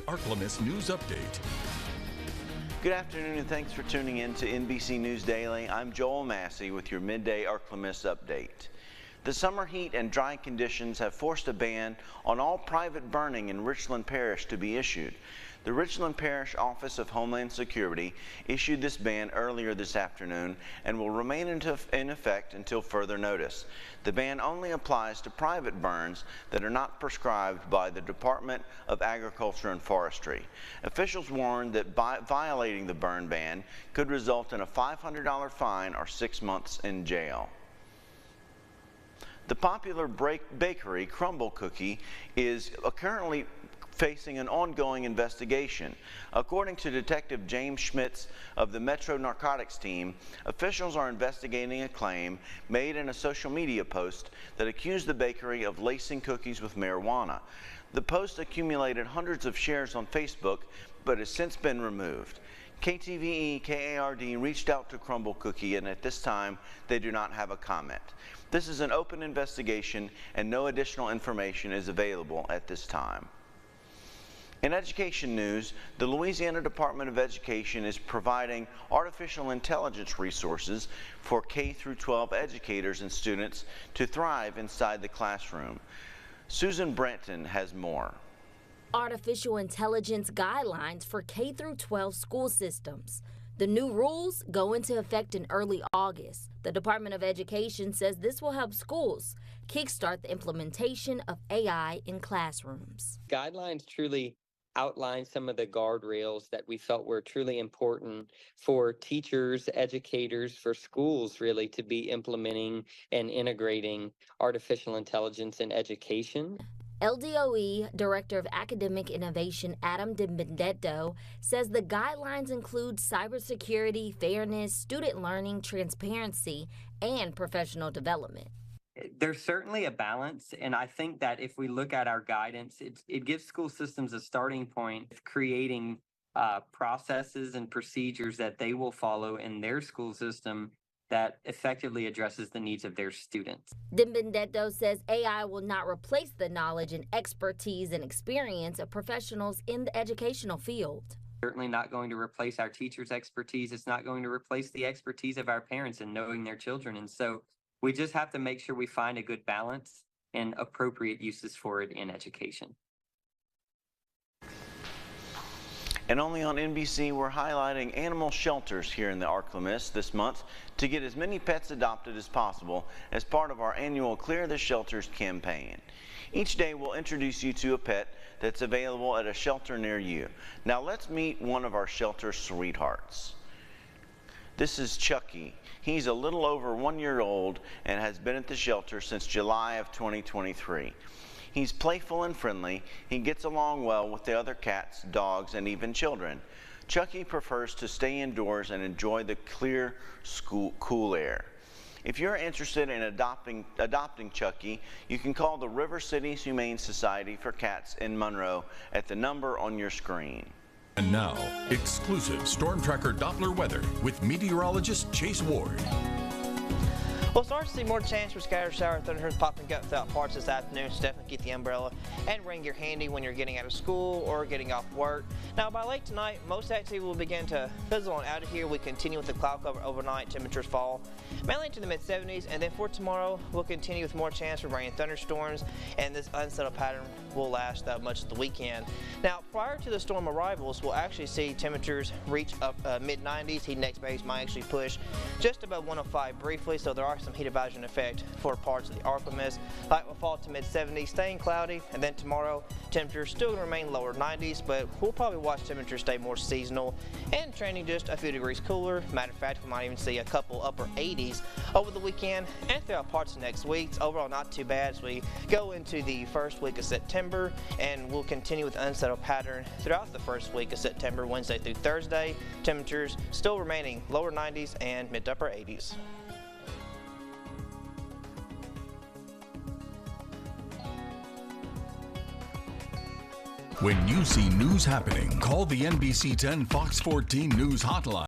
Ark-La-Miss News Update. Good afternoon and thanks for tuning in to NBC News Daily. I'm Joel Massey with your Midday Ark-La-Miss update. The summer heat and dry conditions have forced a ban on all private burning in Richland Parish to be issued. The Richland Parish Office of Homeland Security issued this ban earlier this afternoon and will remain in effect until further notice. The ban only applies to private burns that are not prescribed by the Department of Agriculture and Forestry. Officials warned that violating the burn ban could result in a $500 fine or 6 months in jail. The popular bakery Crumble Cookie is currently facing an ongoing investigation. According to Detective James Schmitz of the Metro Narcotics Team, officials are investigating a claim made in a social media post that accused the bakery of lacing cookies with marijuana. The post accumulated hundreds of shares on Facebook, but has since been removed. KTVE KARD reached out to Crumble Cookie, and at this time they do not have a comment. This is an open investigation and no additional information is available at this time. In education news, the Louisiana Department of Education is providing artificial intelligence resources for K-12 educators and students to thrive inside the classroom. Susan Brenton has more. Artificial intelligence guidelines for K-12 school systems. The new rules go into effect in early August. The Department of Education says this will help schools kickstart the implementation of AI in classrooms. Guidelines truly outline some of the guardrails that we felt were truly important for teachers, educators, for schools really to be implementing and integrating artificial intelligence in education. LDOE Director of Academic Innovation Adam DiBenedetto says the guidelines include cybersecurity, fairness, student learning, transparency, and professional development. There's certainly a balance, and I think that if we look at our guidance, it gives school systems a starting point of creating processes and procedures that they will follow in their school system that effectively addresses the needs of their students. DiBenedetto says AI will not replace the knowledge and expertise and experience of professionals in the educational field. Certainly not going to replace our teachers' expertise. It's not going to replace the expertise of our parents in knowing their children. And so we just have to make sure we find a good balance and appropriate uses for it in education. And only on NBC, we're highlighting animal shelters here in the Ark-La-Miss this month to get as many pets adopted as possible as part of our annual Clear the Shelters campaign. Each day we'll introduce you to a pet that's available at a shelter near you. Now let's meet one of our shelter sweethearts. This is Chucky. He's a little over 1 year old and has been at the shelter since July of 2023. He's playful and friendly. He gets along well with the other cats, dogs, and even children. Chucky prefers to stay indoors and enjoy the clear, cool air. If you're interested in adopting Chucky, you can call the River Cities Humane Society for Cats in Monroe at the number on your screen. And now, exclusive Storm Tracker Doppler weather with meteorologist Chase Ward. We'll start to see more chance for scattered shower thunderstorms popping up throughout parts this afternoon, so definitely get the umbrella and rain gear handy when you're getting out of school or getting off work. Now by late tonight, most activity will begin to fizzle on out of here. We continue with the cloud cover overnight. Temperatures fall mainly into the mid-70s, and then for tomorrow, we'll continue with more chance for rain and thunderstorms, and this unsettled pattern will last much of the weekend. Now prior to the storm arrivals, we'll actually see temperatures reach up mid-90s. Heat index values might actually push just above 105 briefly, so there are some heat evasion effect for parts of the Ark-La-Miss. Light will fall to mid-70s, staying cloudy, and then tomorrow temperatures still going to remain lower 90s, but we'll probably watch temperatures stay more seasonal and trending just a few degrees cooler. Matter of fact, we might even see a couple upper 80s over the weekend and throughout parts of next week. Overall, not too bad as we go into the first week of September, and we'll continue with the unsettled pattern throughout the first week of September, Wednesday through Thursday. Temperatures still remaining lower 90s and mid to upper 80s. When you see news happening, call the NBC 10 Fox 14 News hotline.